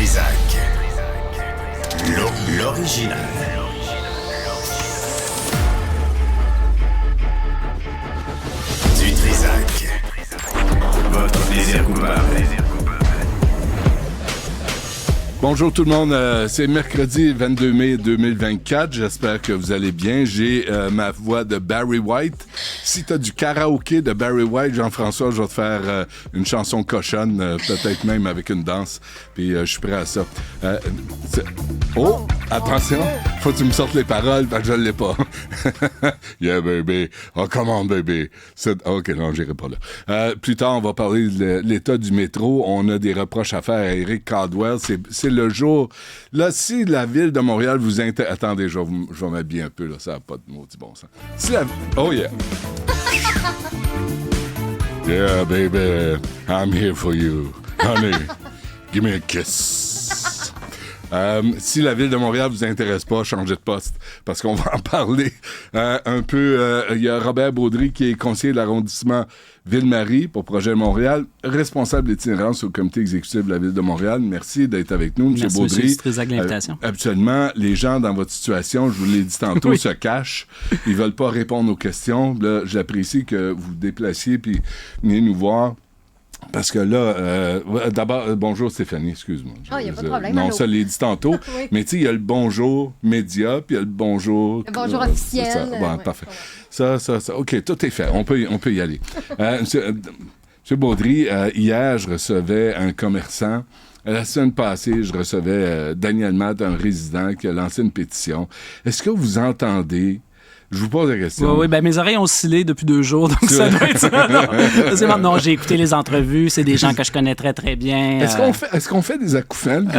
Trizac. L'original. Du Trizac. Votre plaisir coupable. Bonjour tout le monde, c'est mercredi 22 mai 2024, j'espère que vous allez bien. J'ai ma voix de Barry White. Si t'as du karaoké de Barry White, Jean-François, je vais te faire une chanson cochonne, peut-être même avec une danse, puis je suis prêt à ça. Oh, attention, faut que tu me sortes les paroles parce que je l'ai pas. Yeah baby, oh come on baby. Ok, non, j'irai pas là. Plus tard, on va parler de l'état du métro. On a des reproches à faire à Eric Caldwell. C'est le jour. Là, si la ville de Montréal vous intéresse... Attendez, je vais m'habiller un peu, là. Ça n'a pas de maudit bon sens. Si la... Oh, yeah. Yeah, baby. I'm here for you. Honey, give me a kiss. Si la ville de Montréal vous intéresse pas, changez de poste, parce qu'on va en parler un peu. Il y a Robert Baudry, qui est conseiller de l'arrondissement Ville-Marie pour Projet Montréal, responsable d'itinérance au comité exécutif de la Ville de Montréal. Merci d'être avec nous, M. Baudry. Merci, Trizac, de l'invitation. Absolument. Les gens dans votre situation, je vous l'ai dit tantôt, oui, se cachent. Ils veulent pas répondre aux questions. Là, j'apprécie que vous vous déplaciez puis venez nous voir. Parce que là, d'abord, bonjour Stéphanie, excuse-moi. Il n'y a pas de problème. Non, ça l'ai dit tantôt. Oui. Mais tu sais, il y a le bonjour média, puis il y a le bonjour... Le bonjour officiel. Ça. Bon, parfait. Ça. OK, tout est fait. On peut y aller. Monsieur Baudry, hier, je recevais un commerçant. La semaine passée, je recevais Daniel Matt, un résident qui a lancé une pétition. Est-ce que vous entendez... Je vous pose la question. Oui, ben mes oreilles ont oscillé depuis 2 jours, donc ça doit être ça. Non, j'ai écouté les entrevues, c'est des gens que je connais très, très bien. Est-ce qu'on fait des acouphènes?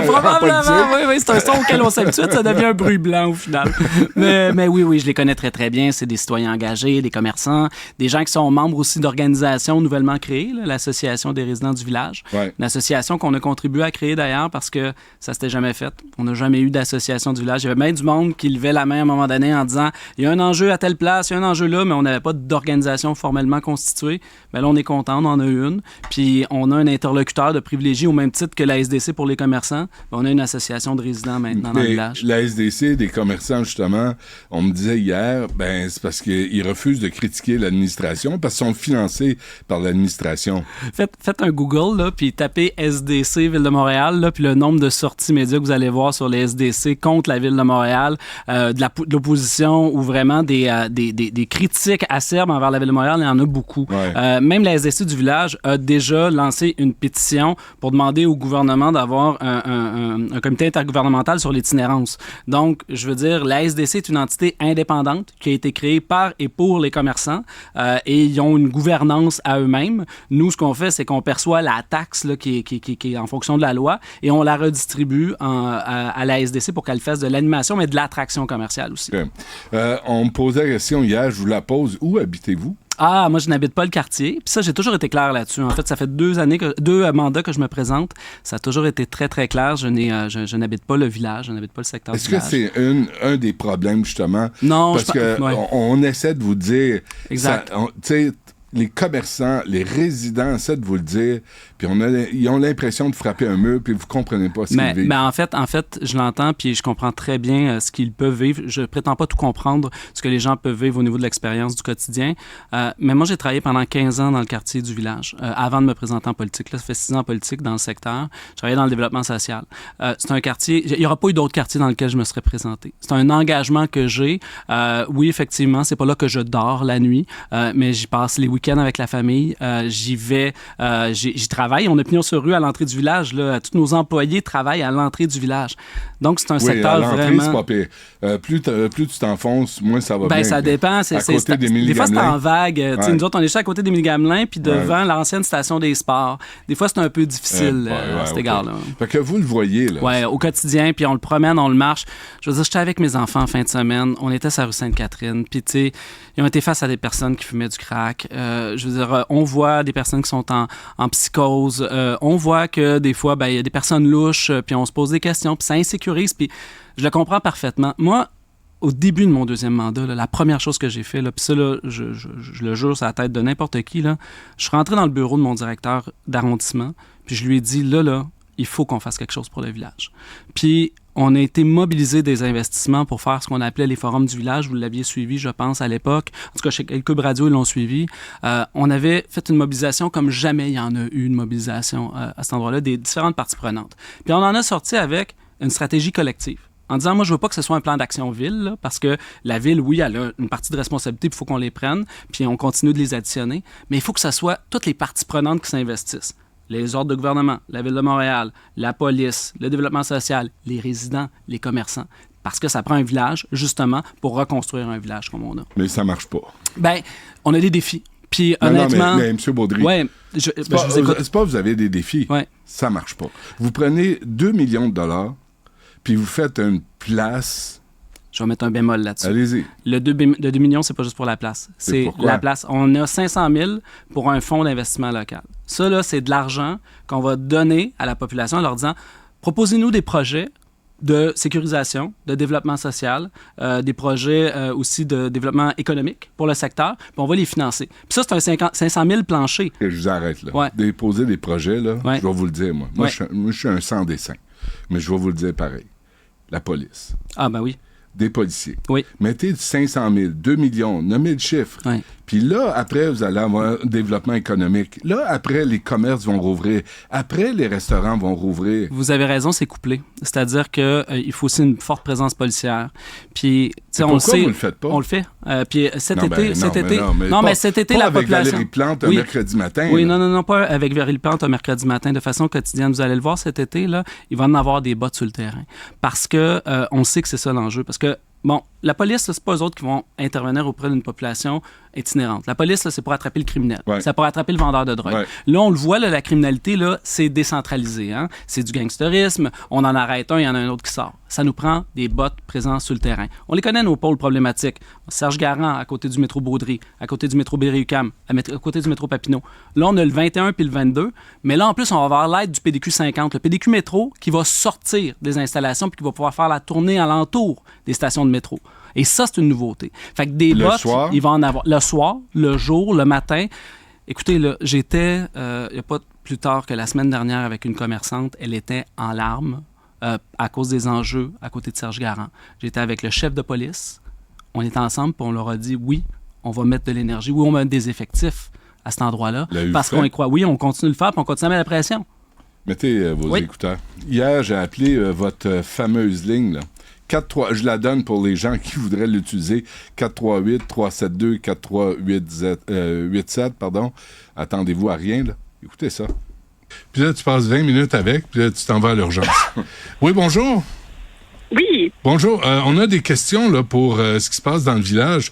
Probablement, oui, c'est un son auquel on s'habitue, ça devient un bruit blanc au final. mais oui, je les connais très, très bien. C'est des citoyens engagés, des commerçants, des gens qui sont membres aussi d'organisations nouvellement créées, là, l'Association des résidents du village. Ouais. Une association qu'on a contribué à créer d'ailleurs parce que ça s'était jamais fait. On n'a jamais eu d'association du village. Il y avait même du monde qui levait la main à un moment donné en disant il y a un enjeu à telle place, il y a un enjeu là, mais on n'avait pas d'organisation formellement constituée. Mais là, on est content, on en a une. Puis, on a un interlocuteur de privilégié au même titre que la SDC pour les commerçants. On a une association de résidents maintenant dans le village. La SDC des commerçants, justement, on me disait hier, c'est parce qu'ils refusent de critiquer l'administration parce qu'ils sont financés par l'administration. Faites un Google, là, puis tapez SDC Ville de Montréal, là, puis le nombre de sorties médias que vous allez voir sur les SDC contre la Ville de Montréal, de l'opposition ou vraiment des critiques acerbes envers la Ville de Montréal, il y en a beaucoup. Ouais. Même la SDC du village a déjà lancé une pétition pour demander au gouvernement d'avoir un comité intergouvernemental sur l'itinérance. Donc, je veux dire, la SDC est une entité indépendante qui a été créée par et pour les commerçants et ils ont une gouvernance à eux-mêmes. Nous, ce qu'on fait, c'est qu'on perçoit la taxe là, qui est en fonction de la loi et on la redistribue à la SDC pour qu'elle fasse de l'animation, mais de l'attraction commerciale aussi. Okay. On me posait la question hier, je vous la pose. Où habitez-vous? Ah, moi, je n'habite pas le quartier. Puis ça, j'ai toujours été clair là-dessus. En fait, ça fait 2 mandats que je me présente. Ça a toujours été très, très clair. Je n'habite pas le village, je n'habite pas le secteur du village. Est-ce que c'est un des problèmes, justement? Non, parce que on essaie de vous dire... Exact. Tu sais, les commerçants, les résidents essaient de vous le dire, puis ils ont l'impression de frapper un mur, puis vous comprenez pas ce qu'ils vivent. Mais en fait, je l'entends, puis je comprends très bien ce qu'ils peuvent vivre. Je prétends pas tout comprendre ce que les gens peuvent vivre au niveau de l'expérience du quotidien. Mais moi, j'ai travaillé pendant 15 ans dans le quartier du village, avant de me présenter en politique. Là, ça fait 6 ans en politique dans le secteur. Je travaillais dans le développement social. C'est un quartier... Il n'y aura pas eu d'autres quartiers dans lesquels je me serais présenté. C'est un engagement que j'ai. Oui, effectivement, c'est pas là que je dors la nuit, mais j'y passe les week-end avec la famille. J'y vais, j'y travaille. On a pignon sur rue à l'entrée du village. Là. Tous nos employés travaillent à l'entrée du village. Donc, c'est un secteur à l'entrée, vraiment... c'est pas pire. Plus tu t'enfonces, moins ça va bien. Ça dépend. Des fois, c'est en vague. Ouais. Nous autres, on est juste à côté d'Émilie Gamelin puis devant l'ancienne station des sports. Des fois, c'est un peu difficile à cet égard-là. Fait que vous le voyez, là. Oui, au quotidien, puis on le promène, on le marche. Je veux dire, j'étais avec mes enfants en fin de semaine. On était sur la rue Sainte-Catherine. Puis, tu sais, ils ont été face à des personnes qui fumaient du crack. Je veux dire, on voit des personnes qui sont en psychose. On voit que des fois, il y a des personnes louches, puis on se pose des questions, puis ça insécurise, puis je le comprends parfaitement. Moi, au début de mon 2e mandat, là, la première chose que j'ai fait, puis ça, là, je le jure, c'est à la tête de n'importe qui, là, je suis rentré dans le bureau de mon directeur d'arrondissement, puis je lui ai dit, là, il faut qu'on fasse quelque chose pour le village. Puis, on a été mobilisé des investissements pour faire ce qu'on appelait les forums du village. Vous l'aviez suivi, je pense, à l'époque. En tout cas, chez Cube Radio, ils l'ont suivi. On avait fait une mobilisation comme jamais il y en a eu une mobilisation à cet endroit-là, des différentes parties prenantes. Puis on en a sorti avec une stratégie collective. En disant, moi, je veux pas que ce soit un plan d'action ville, là, parce que la ville, oui, elle a une partie de responsabilité, il faut qu'on les prenne, puis on continue de les additionner, mais il faut que ce soit toutes les parties prenantes qui s'investissent. Les ordres de gouvernement, la Ville de Montréal, la police, le développement social, les résidents, les commerçants. Parce que ça prend un village, justement, pour reconstruire un village comme on a. Mais ça marche pas. Bien, on a des défis. Puis, non, honnêtement... mais M. Baudry, je c'est vous écoute. pas que vous avez des défis. Ouais. Ça marche pas. Vous prenez 2 millions de dollars, puis vous faites une place... Je vais mettre un bémol là-dessus. Allez-y. Le 2 millions, c'est pas juste pour la place. C'est pourquoi? la place. On a 500 000 pour un fonds d'investissement local. Ça, là, c'est de l'argent qu'on va donner à la population en leur disant « Proposez-nous des projets de sécurisation, de développement social, des projets aussi de développement économique pour le secteur, puis on va les financer. » Puis ça, c'est un 500 000 plancher. Et je vous arrête là. Ouais. Déposer des projets, là, Ouais. je vais vous le dire, moi. Ouais. Je suis un sans dessin. Mais je vais vous le dire pareil. La police. Ah, ben oui. Des policiers. Oui. Mettez 500 000, 2 millions, nommez le chiffre. Oui. Puis là, après, vous allez avoir un développement économique. Là, après, les commerces vont rouvrir. Après, les restaurants vont rouvrir. Vous avez raison, c'est couplé. C'est-à-dire qu'il faut aussi une forte présence policière. Puis, tu sais, on le Pourquoi sait. vous le faites pas? On le fait. Puis cet Non, été, non, mais cet été, pas la avec population. Valérie Plante un Oui. mercredi matin. Oui, là. non, pas avec Valérie Plante un mercredi matin, de façon quotidienne. Vous allez le voir cet été, là, il va en avoir des bottes sur le terrain. Parce que on sait que c'est ça l'enjeu. Parce que, bon, la police, là, c'est pas eux autres qui vont intervenir auprès d'une population itinérante. La police, là, c'est pour attraper le criminel. Ouais. C'est pour attraper le vendeur de drogue. Ouais. Là, on le voit, là, la criminalité, là, c'est décentralisé. Hein? C'est du gangsterisme. On en arrête un, il y en a un autre qui sort. Ça nous prend des bottes présents sur le terrain. On les connaît, nos pôles problématiques. Serge Garand, à côté du métro Baudry, à côté du métro Berry-UQAM, à côté du métro Papineau. Là, on a le 21 puis le 22. Mais là, en plus, on va avoir l'aide du PDQ 50, le PDQ métro, qui va sortir des installations puis qui va pouvoir faire la tournée alentour des stations de métro. Et ça, c'est une nouveauté. Fait que des Le bottes, soir? il va en avoir. Le soir, le jour, le matin. Écoutez, là, j'étais, il n'y a pas plus tard que la semaine dernière avec une commerçante. Elle était en larmes à cause des enjeux à côté de Serge Garand. J'étais avec le chef de police. On était ensemble, puis on leur a dit, oui, on va mettre de l'énergie. Oui, on va mettre des effectifs à cet endroit-là. Parce qu'on y croit. Oui, on continue de le faire, puis on continue à mettre la pression. Mettez vos écouteurs. Hier, j'ai appelé votre fameuse ligne, là. 4-3, je la donne pour les gens qui voudraient l'utiliser. 438-372-4387, pardon. Attendez-vous à rien, là. Écoutez ça. Puis là, tu passes 20 minutes avec, puis là, tu t'en vas à l'urgence. Oui, bonjour. Oui. Bonjour. On a des questions là, pour ce qui se passe dans le village.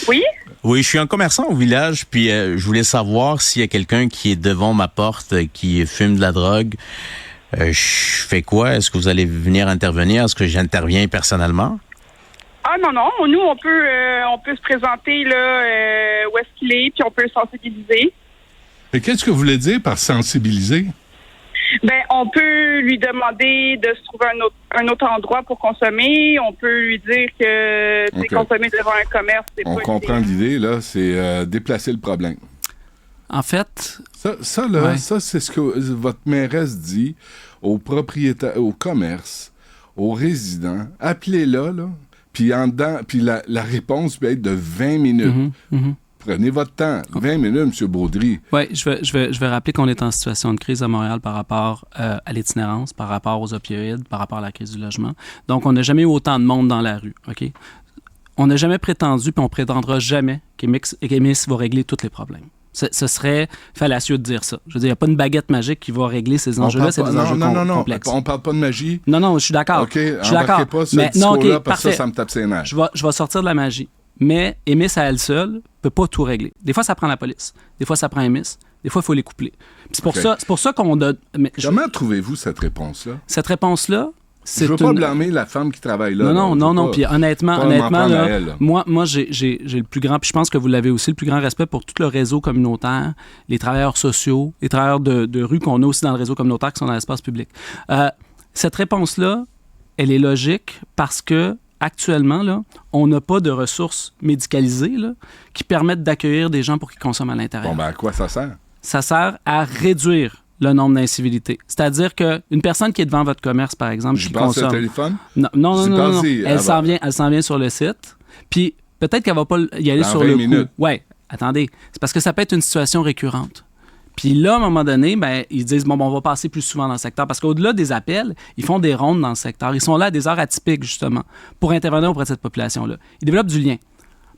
Oui. Oui, je suis un commerçant au village, puis je voulais savoir s'il y a quelqu'un qui est devant ma porte, qui fume de la drogue. Je fais quoi? Est-ce que vous allez venir intervenir? Est-ce que j'interviens personnellement? Ah non, nous, on peut se présenter là, où est-ce qu'il est, puis on peut le sensibiliser. Et qu'est-ce que vous voulez dire par sensibiliser? Ben, on peut lui demander de se trouver un autre endroit pour consommer. On peut lui dire que Okay. consommer devant un commerce, c'est On pas comprend l'idée, là, c'est déplacer le problème. En fait, Ça là, Ouais. ça, c'est ce que votre mairesse dit aux propriétaires, aux commerces, aux résidents. Appelez-là, là, puis en dedans, puis la réponse peut être de 20 minutes. Prenez votre temps. 20 minutes, M. Baudry. oui, je vais rappeler qu'on est en situation de crise à Montréal par rapport à l'itinérance, par rapport aux opioïdes, par rapport à la crise du logement. Donc, on n'a jamais eu autant de monde dans la rue, OK? On n'a jamais prétendu, puis on prétendra jamais qu'Émis va régler tous les problèmes. Ce serait fallacieux de dire ça. Je veux dire, il n'y a pas une baguette magique qui va régler ces enjeux-là. C'est des enjeux complexes. On parle pas de magie. Non, je suis d'accord. OK, Je suis d'accord. embarquez pas ce Mais discours-là, OK, parce que parfait. ça me tape ses nerfs. Je vais sortir de la magie. Mais Émis à elle seule ne peut pas tout régler. Des fois, ça prend la police. Des fois, ça prend Émis. Des fois, il faut les coupler. Puis c'est pour ça qu'on donne... Comment trouvez-vous cette réponse-là? Cette réponse-là, c'est Je veux pas blâmer la femme qui travaille là. Non. Puis honnêtement, pas m'en prendre là, à elle, là. moi j'ai le plus grand, puis je pense que vous l'avez aussi, le plus grand respect pour tout le réseau communautaire, les travailleurs sociaux, les travailleurs de rue qu'on a aussi dans le réseau communautaire qui sont dans l'espace public. Cette réponse-là, elle est logique parce que actuellement, là, on n'a pas de ressources médicalisées là, qui permettent d'accueillir des gens pour qu'ils consomment à l'intérieur. Bon, ben à quoi ça sert? Ça sert à réduire le nombre d'incivilités. C'est-à-dire qu'une personne qui est devant votre commerce, par exemple, Je qui passe au consomme... téléphone? Non. J'y Elle pensais s'en vient sur le site, puis peut-être qu'elle va pas y aller Dans sur 20 le minutes. coup. Ouais, attendez. C'est parce que ça peut être une situation récurrente. Puis là, à un moment donné, ben, ils disent, bon, on va passer plus souvent dans le secteur. Parce qu'au-delà des appels, ils font des rondes dans le secteur. Ils sont là à des heures atypiques, justement, pour intervenir auprès de cette population-là. Ils développent du lien.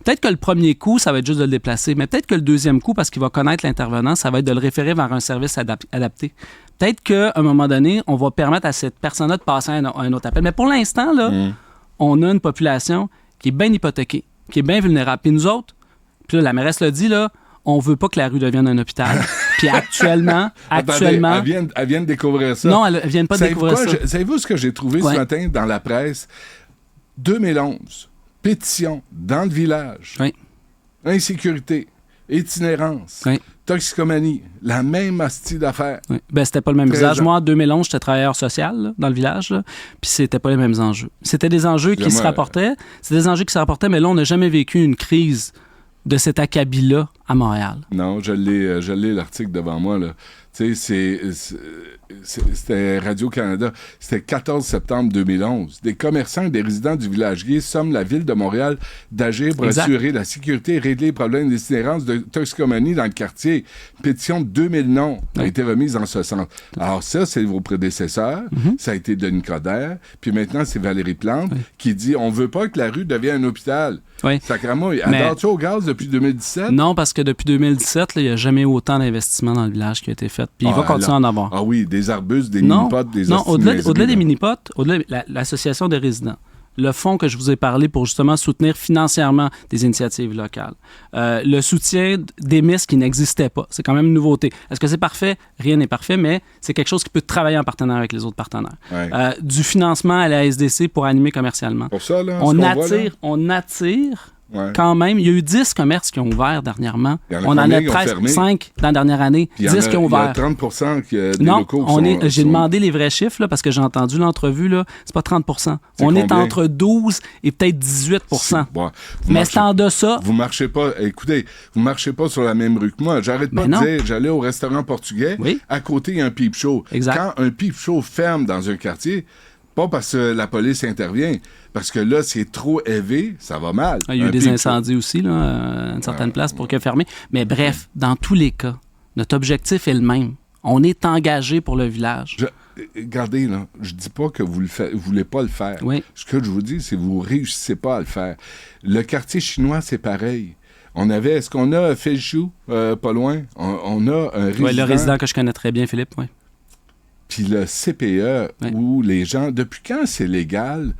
Peut-être que le premier coup, ça va être juste de le déplacer, mais peut-être que le deuxième coup, parce qu'il va connaître l'intervenant, ça va être de le référer vers un service adapté. Peut-être qu'à un moment donné, on va permettre à cette personne-là de passer à un autre appel. Mais pour l'instant, là, on a une population qui est bien hypothéquée, qui est bien vulnérable. Puis nous autres, puis là, la mairesse l'a dit, là, on veut pas que la rue devienne un hôpital. Puis actuellement... Attendez, elle vient de découvrir ça. Non, elle vient pas de découvrir ça. Savez-vous ce que j'ai trouvé ce matin dans la presse? 2011, pétition dans le village. Oui. Insécurité, itinérance, Oui. toxicomanie, la même hostie d'affaires. Oui. Ben, c'était pas le même Présent. visage. Moi, en 2011, j'étais travailleur social là, dans le village, là, puis c'était pas les mêmes enjeux. C'était des enjeux qui se rapportaient. C'était des enjeux qui se rapportaient, mais là, on n'a jamais vécu une crise de cet acabit-là à Montréal. Non, je l'ai l'article devant moi, là. Tu sais, c'était Radio-Canada. C'était 14 septembre 2011. Des commerçants et des résidents du village gay somment la Ville de Montréal d'agir pour assurer la sécurité et régler les problèmes d'itinérance de toxicomanie dans le quartier. Pétition de 2000 noms a été remise en ce sens. Alors ça, c'est vos prédécesseurs. Ça a été Denis Coderre. Puis maintenant, c'est Valérie Plante qui dit « On veut pas que la rue devienne un hôpital. » Oui. Sacrément, adore-tu au gaz depuis 2017? Non, parce que depuis 2017, il n'y a jamais eu autant d'investissements dans le village qui a été fait. Puis il va continuer à en avoir. Ah oui, des arbustes, des mini-potes, des Non, au-delà des mini mini-potes, au-delà de l'association des résidents, le fonds que je vous ai parlé pour justement soutenir financièrement des initiatives locales, le soutien des MIS qui n'existait pas. C'est quand même une nouveauté. Est-ce que c'est parfait? Rien n'est parfait, mais c'est quelque chose qui peut travailler en partenariat avec les autres partenaires. Ouais. Du financement à la SDC pour animer commercialement. Pour ça, là, On attire quand même. Il y a eu 10 commerces qui ont ouvert dernièrement. On en a 5 dans la dernière année. 10 qui ont ouvert. Il y a 30 des non, locaux j'ai demandé les vrais chiffres là, parce que j'ai entendu l'entrevue. Là, c'est pas 30 On est entre 12 et peut-être 18 Mais c'est en deçà. Vous marchez pas, écoutez, vous marchez pas sur la même rue que moi. J'arrête pas de dire, j'allais au restaurant portugais, à côté, il y a un peep show. Exact. Quand un peep show ferme dans un quartier, pas parce que la police intervient, parce que là, c'est trop élevé, ça va mal. Il y a eu des incendies aussi, là, à une certaine place pour qu'il ferme. Mais bref, dans tous les cas, notre objectif est le même. On est engagé pour le village. Regardez, là, je dis pas que vous voulez pas le faire. Oui. Ce que je vous dis, c'est que vous réussissez pas à le faire. Le quartier chinois, c'est pareil. Est-ce qu'on a Féchou, pas loin? On a un résident... Oui, le résident que je connais très bien, Philippe, oui. Puis le CPE, où les gens... Depuis quand c'est légal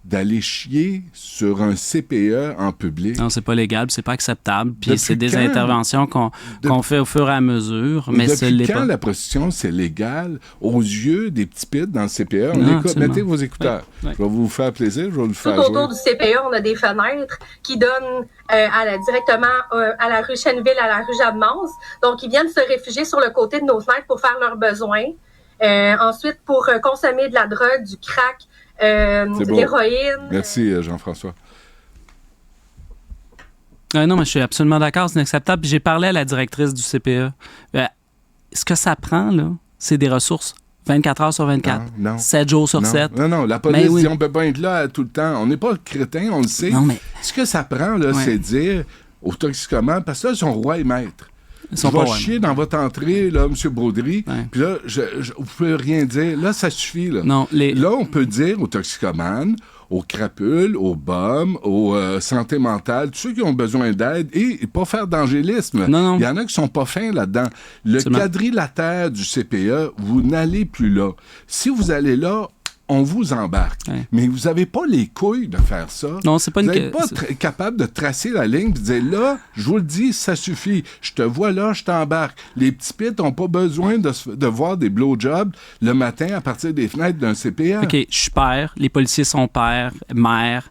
d'aller chier sur un CPE en public? Non, c'est pas légal, c'est pas acceptable. Puis c'est des interventions qu'on fait au fur et à mesure, mais ce l'est pas. Depuis quand la prostitution, c'est légal aux yeux des petits pits dans le CPE? On écoute, mettez vos écouteurs. Oui. Je vais vous faire plaisir, je vais vous le faire Tout autour du CPE, on a des fenêtres qui donnent directement à la rue Chenneville, à la rue Jeanne-Mance. Donc, ils viennent se réfugier sur le côté de nos fenêtres pour faire leurs besoins. Ensuite, pour consommer de la drogue, du crack, de l'héroïne. Merci, Jean-François. Non, mais je suis absolument d'accord, c'est inacceptable. Puis j'ai parlé à la directrice du CPE. Ce que ça prend, là, c'est des ressources 24 heures sur 24, 7 jours sur 7. Non, la police dit on peut pas être là tout le temps. On n'est pas crétin, on le sait. Non, mais... Ce que ça prend, là, c'est dire aux toxicomanes, parce que là, ils sont rois et maîtres. Je vais chier dans votre entrée, là, M. Baudry, puis là, vous ne pouvez rien dire. Là, ça suffit. Là, là on peut dire aux toxicomanes, aux crapules, aux bums, aux santé mentale, tous ceux qui ont besoin d'aide, et pas faire d'angélisme. Il y en a qui sont pas fins là-dedans. Le quadrilatère du CPE, vous n'allez plus là. Si vous allez là, on vous embarque. Mais vous n'avez pas les couilles de faire ça. Non, c'est pas vous n'êtes pas capable de tracer la ligne et de dire, là, je vous le dis, ça suffit. Je te vois là, je t'embarque. Les petits pits n'ont pas besoin de voir des blowjobs le matin à partir des fenêtres d'un CPA. OK, je suis père. Les policiers sont pères, mères.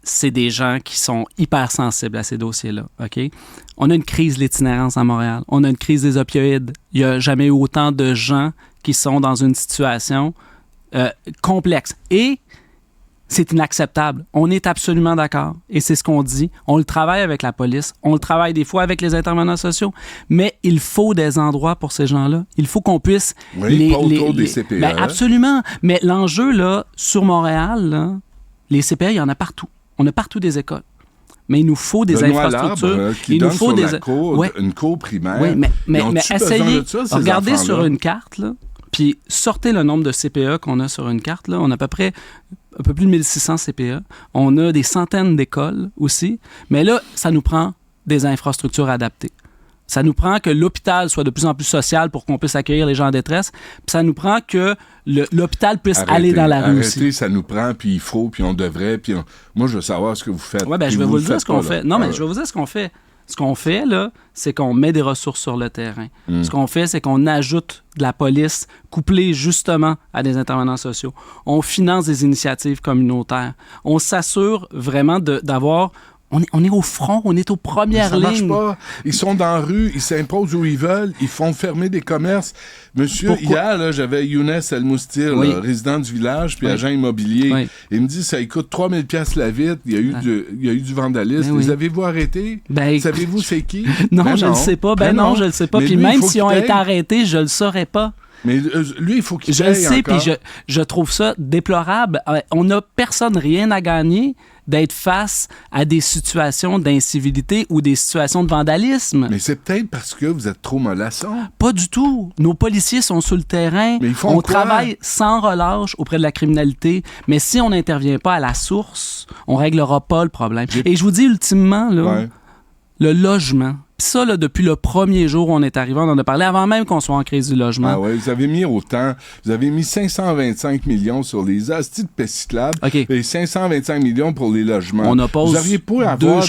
C'est des gens qui sont hyper sensibles à ces dossiers-là. OK? On a une crise de l'itinérance à Montréal. On a une crise des opioïdes. Il n'y a jamais eu autant de gens qui sont dans une situation complexe. Et C'est inacceptable. On est absolument d'accord. Et c'est ce qu'on dit. On le travaille avec la police. On le travaille des fois avec les intervenants sociaux. Mais il faut des endroits pour ces gens-là. Il faut qu'on puisse... Oui, pas autour des CPE. Ben, absolument. Mais l'enjeu, là, sur Montréal, là, les CPE, il y en a partout. On a partout des écoles. Mais il nous faut des infrastructures. Qui il donne nous faut sur la cour, une cour primaire. Oui, mais essayez, ça, regardez sur une carte, là, puis sortez le nombre de CPE qu'on a sur une carte. Là. On a à peu près un peu plus de 1600 CPE. On a des centaines d'écoles aussi. Mais là, ça nous prend des infrastructures adaptées. Ça nous prend que l'hôpital soit de plus en plus social pour qu'on puisse accueillir les gens en détresse. Puis ça nous prend que l'hôpital puisse aller dans la rue aussi. Ça nous prend, puis il faut, puis on devrait. Puis moi, je veux savoir ce que vous faites. Oui, bien, je vais vous dire ce qu'on fait. Non, mais je vais vous dire ce qu'on fait. Ce qu'on fait, là, c'est qu'on met des ressources sur le terrain. Ce qu'on fait, c'est qu'on ajoute de la police couplée justement à des intervenants sociaux. On finance des initiatives communautaires. On s'assure vraiment d'avoir... On est au front, on est aux premières lignes. Ça marche pas. Ils sont dans la rue, ils s'imposent où ils veulent, ils font fermer des commerces. Monsieur, hier, là, j'avais Younes El Moustir, résident du village, puis agent immobilier. Oui. Il me dit, ça coûte 3000 $ la vitre, il y a eu du vandalisme. Les avez-vous arrêtés? Savez-vous c'est qui? Non, je ne le sais pas. Non, je ne le sais pas. Puis même si on été arrêtés, je ne le saurais pas. Mais lui, il faut qu'il paye. Je le sais, encore. puis je trouve ça déplorable. On n'a personne rien à gagner d'être face à des situations d'incivilité ou des situations de vandalisme. Mais c'est peut-être parce que vous êtes trop mollassons. Pas du tout. Nos policiers sont sur le terrain. Mais ils font on travaille sans relâche auprès de la criminalité. Mais si on n'intervient pas à la source, on ne réglera pas le problème. Et je vous dis ultimement, là, le logement. Puis ça, là, depuis le premier jour où on est arrivé, on en a parlé avant même qu'on soit en crise du logement. Ah oui, vous avez mis 525 millions sur les astis de Pesciclab et 525 millions pour les logements. On oppose vous auriez pas avoir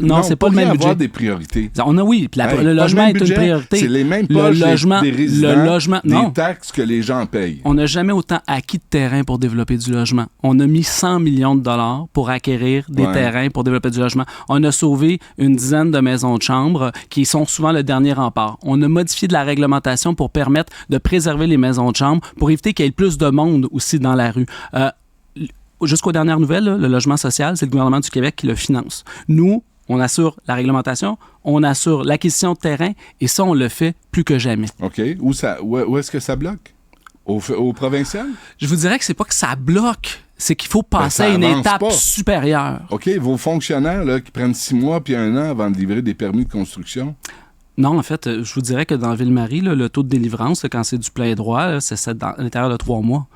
Non, c'est pas le même budget. Avoir des priorités. Le logement est une priorité. C'est les mêmes poches des résidents, des taxes que les gens payent. On n'a jamais autant acquis de terrain pour développer du logement. On a mis 100 millions de dollars pour acquérir des terrains pour développer du logement. On a sauvé une dizaine de maisons de chambre qui sont souvent le dernier rempart. On a modifié de la réglementation pour permettre de préserver les maisons de chambre, pour éviter qu'il y ait plus de monde aussi dans la rue. Jusqu'aux dernières nouvelles, là, le logement social, c'est le gouvernement du Québec qui le finance. Nous, on assure la réglementation, on assure l'acquisition de terrain, et ça, on le fait plus que jamais. OK. Où est-ce que ça bloque? Au provincial? Je vous dirais que c'est pas que ça bloque, c'est qu'il faut passer à une étape supérieure. OK, vos fonctionnaires là, qui prennent 6 mois puis 1 an avant de livrer des permis de construction? Non, en fait, je vous dirais que dans Ville-Marie, là, le taux de délivrance, là, quand c'est du plein droit, là, c'est à l'intérieur de 3 mois.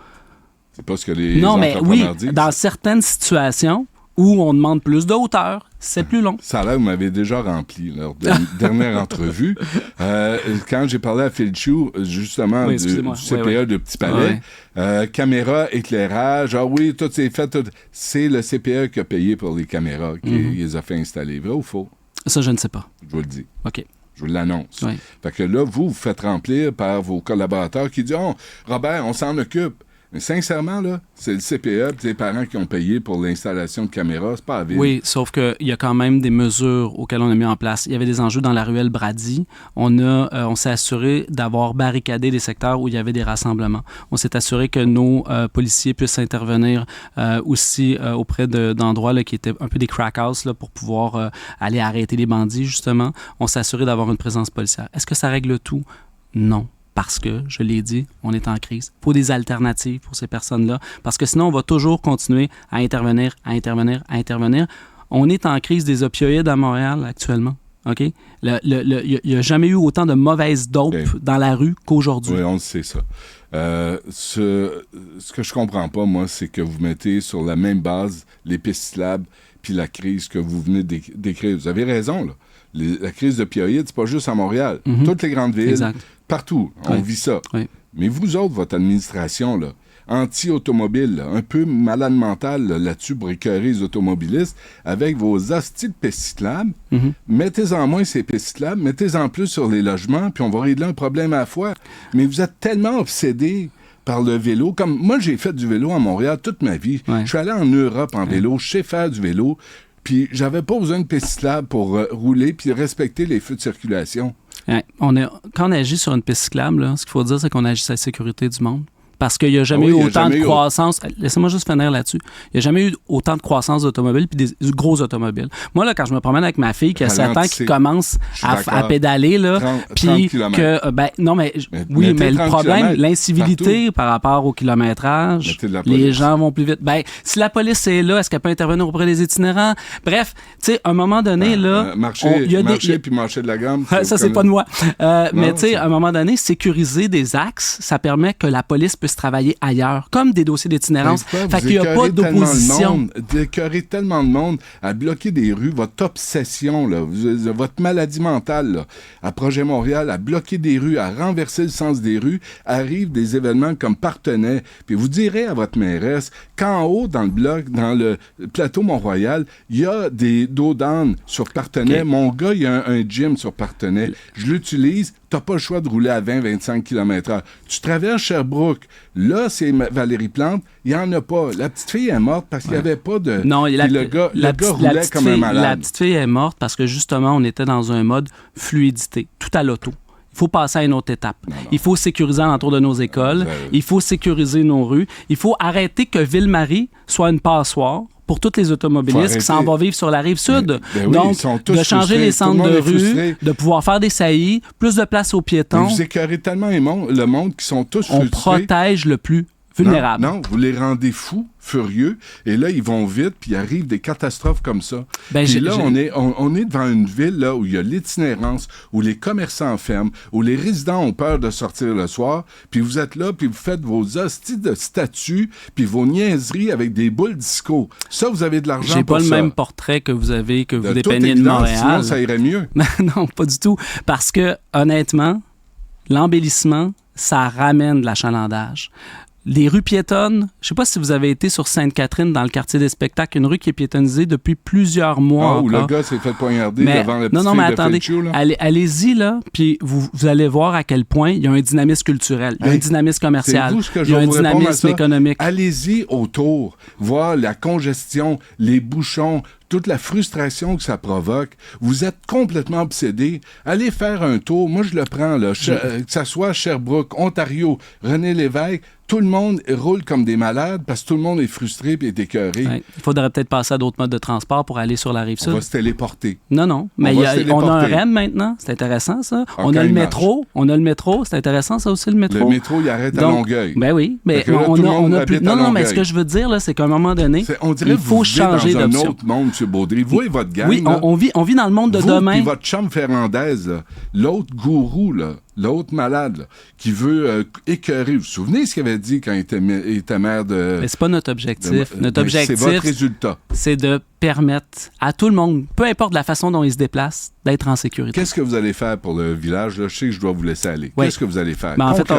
C'est pas ce que les entrepreneurs disent? Dans certaines situations où on demande plus de hauteur, c'est plus long. Ça a l'air, vous m'avez déjà rempli lors de la dernière entrevue. Quand j'ai parlé à Phil Chu, justement, du CPE de Petit-Palais, caméra, éclairage, tout c'est fait. C'est le CPE qui a payé pour les caméras, qui les a fait installer. Vrai ou faux? Ça, je ne sais pas. Je vous le dis. OK. Je vous l'annonce. Oui. Fait que là, vous faites remplir par vos collaborateurs qui disent « Oh, Robert, on s'en occupe. » Mais sincèrement, là, c'est le CPE et les parents qui ont payé pour l'installation de caméras, c'est pas la ville. Oui, sauf qu'il y a quand même des mesures auxquelles on a mis en place. Il y avait des enjeux dans la ruelle Brady. On s'est assuré d'avoir barricadé des secteurs où il y avait des rassemblements. On s'est assuré que nos policiers puissent intervenir aussi auprès d'endroits là, qui étaient un peu des crack houses là, pour pouvoir aller arrêter les bandits, justement. On s'est assuré d'avoir une présence policière. Est-ce que ça règle tout? Non. Parce que, je l'ai dit, on est en crise. Il faut des alternatives pour ces personnes-là. Parce que sinon, on va toujours continuer à intervenir. On est en crise des opioïdes à Montréal actuellement. OK? Il n'y a jamais eu autant de mauvaises dopes dans la rue qu'aujourd'hui. Oui, on le sait, ça. Ce que je comprends pas, moi, c'est que vous mettez sur la même base les Pesciclab puis la crise que vous venez d'écrire. Vous avez raison, là. La crise d'opioïdes, c'est pas juste à Montréal. Toutes les grandes villes, partout, on vit ça. Oui. Mais vous autres, votre administration, là, anti-automobile, là, un peu malade mental là-dessus pour écœurer les automobilistes, avec vos hosties de Pesciclab, mettez-en moins ces Pesciclab, mettez-en plus sur les logements, puis on va régler un problème à la fois. Mais vous êtes tellement obsédés par le vélo. Comme moi, j'ai fait du vélo à Montréal toute ma vie. Ouais. Je suis allé en Europe en vélo, je sais faire du vélo, puis j'avais pas besoin de Pesciclab pour rouler puis respecter les feux de circulation. Ouais. Quand on agit sur une piste cyclable, là, ce qu'il faut dire, c'est qu'on agit sur la sécurité du monde. Parce qu'il n'y a jamais eu autant de croissance. Laissez-moi juste finir là-dessus. Il n'y a jamais eu autant de croissance d'automobiles puis des gros automobiles. Moi, là, quand je me promène avec ma fille qui a 7 ans, qui commence à pédaler, là, puis que... non, mais le problème, l'incivilité par rapport au kilométrage, les gens vont plus vite. Si la police est là, est-ce qu'elle peut intervenir auprès des itinérants? Bref, tu sais, à un moment donné, là... Marcher puis marcher de la gamme. Ça, c'est pas de moi. Mais tu sais, à un moment donné, sécuriser des axes, ça permet que la police puisse travailler ailleurs, comme des dossiers d'itinérance. Fait qu'il n'y a pas d'opposition. Vous écœurez tellement de monde à bloquer des rues, votre obsession, là, votre maladie mentale, là, à Projet Montréal, à bloquer des rues, à renverser le sens des rues, arrivent des événements comme Partenay. Puis vous direz à votre mairesse qu'en haut, dans le bloc, dans le plateau Mont-Royal, il y a des dos d'âne sur Partenay. Okay. Mon gars, il y a un gym sur Partenay. Je l'utilise. T'as pas le choix de rouler à 20-25 km/h. Tu traverses Sherbrooke. Là, c'est Valérie Plante. Il n'y en a pas. La petite fille est morte parce qu'il n'y avait pas de... Non, le gars roulait comme un malade. La petite fille est morte parce que, justement, on était dans un mode fluidité, tout à l'auto. Il faut passer à une autre étape. Non. Il faut sécuriser l'entour de nos écoles. Il faut sécuriser nos rues. Il faut arrêter que Ville-Marie soit une passoire pour tous les automobilistes qui s'en vont vivre sur la rive sud. Donc, de changer les centres de rue, de pouvoir faire des saillies, plus de place aux piétons. Vous écœurez tellement le monde qui sont tous frustrés. On protège le plus vulnérable. Non, vous les rendez fous, furieux, et là, ils vont vite, puis il arrive des catastrophes comme ça. Puis là, on est devant une ville là, où il y a l'itinérance, où les commerçants ferment, où les résidents ont peur de sortir le soir, puis vous êtes là, puis vous faites vos hosties de statues, puis vos niaiseries avec des boules disco. Ça, vous avez de l'argent pour ça. J'ai pas le même portrait que vous avez, que vous dépeignez de Montréal. Sinon, ça irait mieux. Non, pas du tout. Parce que, honnêtement, l'embellissement, ça ramène de l'achalandage. Les rues piétonnes, je ne sais pas si vous avez été sur Sainte-Catherine, dans le quartier des spectacles, une rue qui est piétonnisée depuis plusieurs mois. Où le gars s'est fait poignarder devant la petite fille mais de attendez, Felchou, là. Allez-y, là, puis vous allez voir à quel point il y a un dynamisme culturel, il y a un dynamisme commercial, il y a un dynamisme économique. Allez-y autour, voir la congestion, les bouchons, toute la frustration que ça provoque. Vous êtes complètement obsédé. Allez faire un tour. Moi, je le prends, là. Que ça soit Sherbrooke, Ontario, René Lévesque, tout le monde roule comme des malades parce que tout le monde est frustré et est écœuré. Ouais. Il faudrait peut-être passer à d'autres modes de transport pour aller sur la Rive-Sud. On va se téléporter. Non. Mais on a un REM maintenant. C'est intéressant, ça. On a le métro. C'est intéressant, ça aussi, le métro. Le métro, il arrête à Longueuil. Ben oui. Mais on a plus... Non, mais ce que je veux dire, là, c'est qu'à un moment donné, il faut changer d'option. Dans un autre monde, M. Baudry. Vous et votre gang, oui, on vit dans le monde de demain. Vous et votre chum Fernandez, là, l'autre gourou, là, l'autre malade, là, qui veut écœurer. Vous vous souvenez ce qu'il avait dit quand il était maire de... Mais c'est pas notre objectif. Notre objectif, c'est votre résultat. C'est de permettre à tout le monde, peu importe la façon dont il se déplace, d'être en sécurité. Qu'est-ce que vous allez faire pour le village? Là, je sais que je dois vous laisser aller. Oui. Qu'est-ce que vous allez faire? En fait,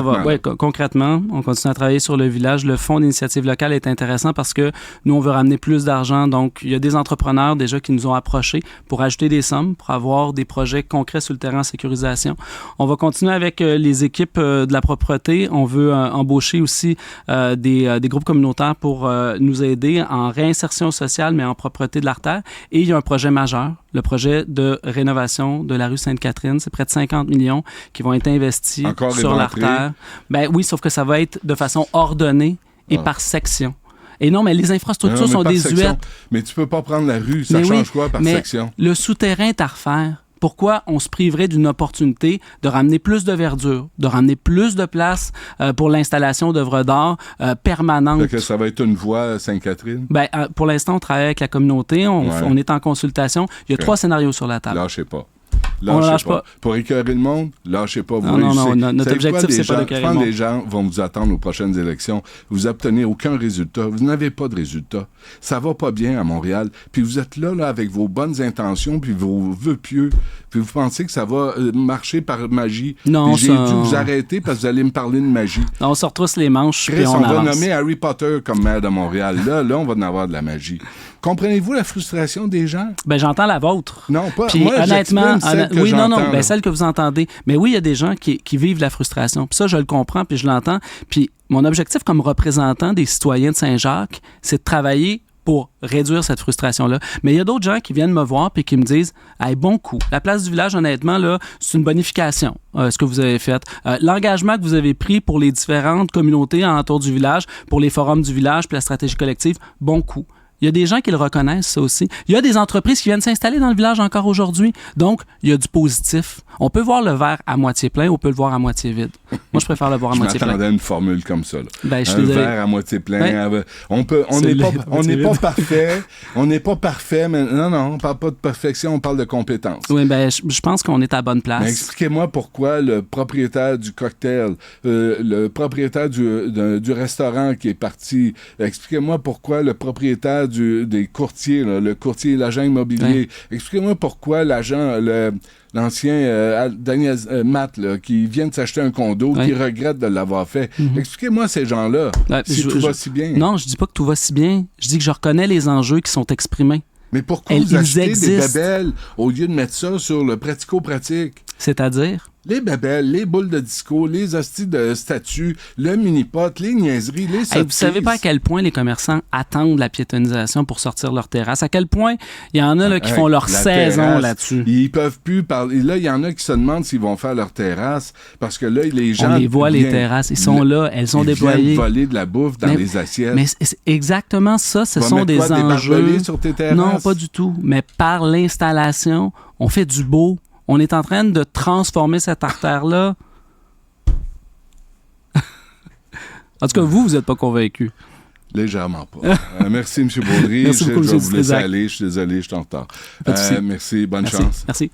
concrètement, on continue à travailler sur le village. Le fonds d'initiative locale est intéressant parce que nous, on veut ramener plus d'argent. Donc, il y a des entrepreneurs déjà qui nous ont approchés pour ajouter des sommes, pour avoir des projets concrets sur le terrain en sécurisation. On va continuer avec les équipes de la propreté. On veut embaucher aussi des groupes communautaires pour nous aider en réinsertion sociale, mais en propreté de l'artère. Et il y a un projet majeur, le projet de rénovation de la rue Sainte-Catherine. C'est près de 50 millions qui vont être investis sur l'artère. Ben oui, sauf que ça va être de façon ordonnée et par section. Et non, mais les infrastructures sont désuètes. Mais tu peux pas prendre la rue. Ça change quoi par section? Le souterrain est à refaire. Pourquoi on se priverait d'une opportunité de ramener plus de verdure, de ramener plus de place pour l'installation d'œuvres d'art permanentes? Donc, ça va être une voie Sainte-Catherine? Ben, pour l'instant, on travaille avec la communauté. On est en consultation. Il y a 3 scénarios sur la table. Lâchez pas. Lâchez pas. Pour écœurer le monde, lâchez pas. Non, notre objectif, c'est pas d'écœurer le monde. Quand les gens vont vous attendre aux prochaines élections, vous obtenez aucun résultat. Vous n'avez pas de résultat. Ça va pas bien à Montréal. Puis vous êtes là avec vos bonnes intentions, puis vos vœux pieux, puis vous pensez que ça va marcher par magie. Non, puis j'ai dû vous arrêter parce que vous allez me parler de magie. Non, on se retrousse les manches, Chris, puis on va avance. nommer Harry Potter comme maire de Montréal. Là, on va en avoir de la magie. Comprenez-vous la frustration des gens? Ben, j'entends la vôtre. Non, pas. Puis, moi, honnêtement, celle que j'entends, celle que vous entendez. Mais oui, il y a des gens qui vivent la frustration. Puis ça, je le comprends, puis je l'entends. Puis mon objectif comme représentant des citoyens de Saint-Jacques, c'est de travailler pour réduire cette frustration-là. Mais il y a d'autres gens qui viennent me voir et qui me disent « Hey, bon coup. La place du village, honnêtement, là, c'est une bonification, ce que vous avez fait. L'engagement que vous avez pris pour les différentes communautés alentour du village, pour les forums du village puis la stratégie collective, bon coup. » Il y a des gens qui le reconnaissent, ça aussi. Il y a des entreprises qui viennent s'installer dans le village encore aujourd'hui. Donc, il y a du positif. On peut voir le verre à moitié plein ou on peut le voir à moitié vide. Moi, je préfère le voir à moitié plein. Je m'attendais à une formule comme ça. Là. Ben, un verre à moitié plein. Ouais. On n'est pas parfait. On n'est pas parfait, mais non, on parle pas de perfection, on parle de compétence. Oui, ben, je pense qu'on est à la bonne place. Mais expliquez-moi pourquoi le propriétaire du cocktail, le propriétaire du restaurant qui est parti, expliquez-moi pourquoi le propriétaire des courtiers, là, le courtier, l'agent immobilier, expliquez-moi pourquoi l'ancien Daniel Matt, là, qui vient de s'acheter un condo, qui regrette de l'avoir fait. Expliquez-moi ces gens-là, si tout va si bien. Non, je dis pas que tout va si bien. Je dis que je reconnais les enjeux qui sont exprimés. Mais pourquoi vous achetez des babelles au lieu de mettre ça sur le pratico-pratique? C'est-à-dire? Les babelles, les boules de disco, les hosties de statues, le mini-pot, les niaiseries, les sottises. Vous savez pas à quel point les commerçants attendent la piétonisation pour sortir leur terrasse. À quel point il y en a là, qui font leur saison terrasse, là-dessus. Ils peuvent plus parler. Là, il y en a qui se demandent s'ils vont faire leur terrasse parce que là, les gens... On les voit, les terrasses. Ils sont là, elles sont déployées. Ils viennent voler de la bouffe dans les assiettes. Mais c'est exactement ça. Ce sont des enjeux... Des sur tes terrasses? Non, pas du tout. Mais par l'installation, on fait du beau. On est en train de transformer cette artère-là. En tout cas, vous n'êtes pas convaincu. Légèrement pas. Merci, M. Baudry. Merci beaucoup, je vais M. vous laisser aller. Je suis désolé, je suis en retard. Merci, bonne chance. Merci.